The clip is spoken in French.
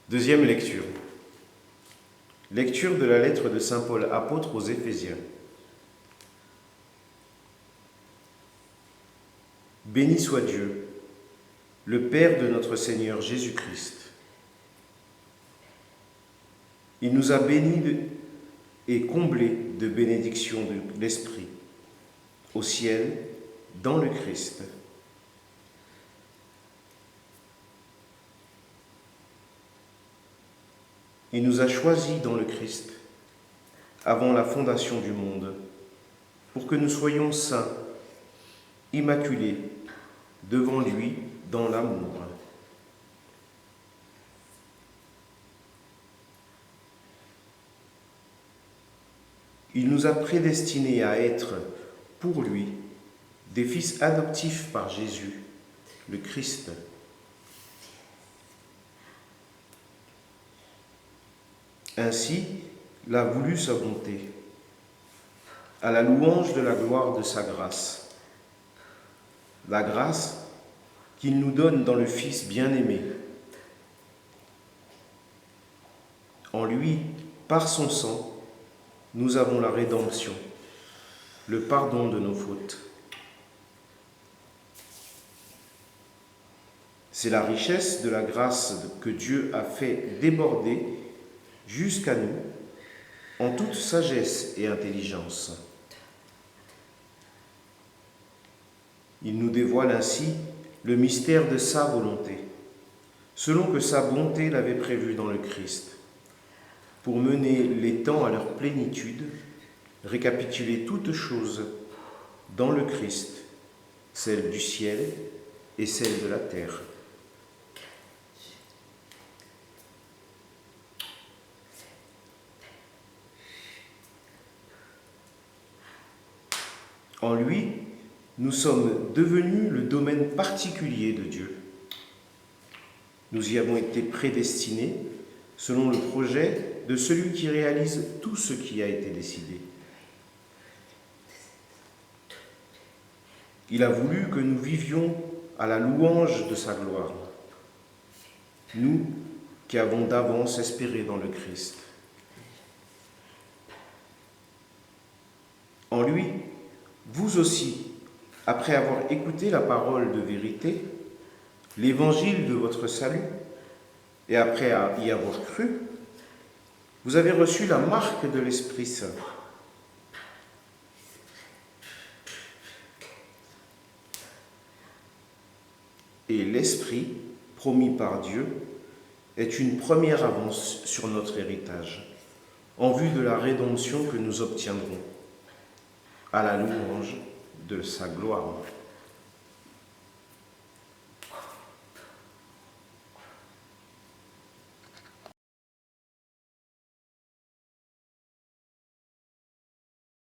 Deuxième lecture. Lecture de la lettre de saint Paul apôtre aux Éphésiens. Béni soit Dieu, le Père de notre Seigneur Jésus-Christ. Il nous a bénis et comblés de bénédictions de l'Esprit, au ciel, dans le Christ. Il nous a choisis dans le Christ, avant la fondation du monde, pour que nous soyons saints, immaculés, devant lui dans l'amour. Il nous a prédestinés à être, pour lui, des fils adoptifs par Jésus, le Christ. Ainsi l'a voulu sa bonté, à la louange de la gloire de sa grâce. La grâce qu'il nous donne dans le Fils bien-aimé. En lui, par son sang, nous avons la rédemption, le pardon de nos fautes. C'est la richesse de la grâce que Dieu a fait déborder jusqu'à nous, en toute sagesse et intelligence. Il nous dévoile ainsi le mystère de sa volonté, selon que sa bonté l'avait prévu dans le Christ, pour mener les temps à leur plénitude, récapituler toutes choses dans le Christ, celle du ciel et celle de la terre. En lui, nous sommes devenus le domaine particulier de Dieu. Nous y avons été prédestinés selon le projet de celui qui réalise tout ce qui a été décidé. Il a voulu que nous vivions à la louange de sa gloire, nous qui avons d'avance espéré dans le Christ. En lui, vous aussi, après avoir écouté la parole de vérité, l'évangile de votre salut, et après y avoir cru, vous avez reçu la marque de l'Esprit Saint. Et l'Esprit, promis par Dieu, est une première avance sur notre héritage, en vue de la rédemption que nous obtiendrons, à la louange de sa gloire.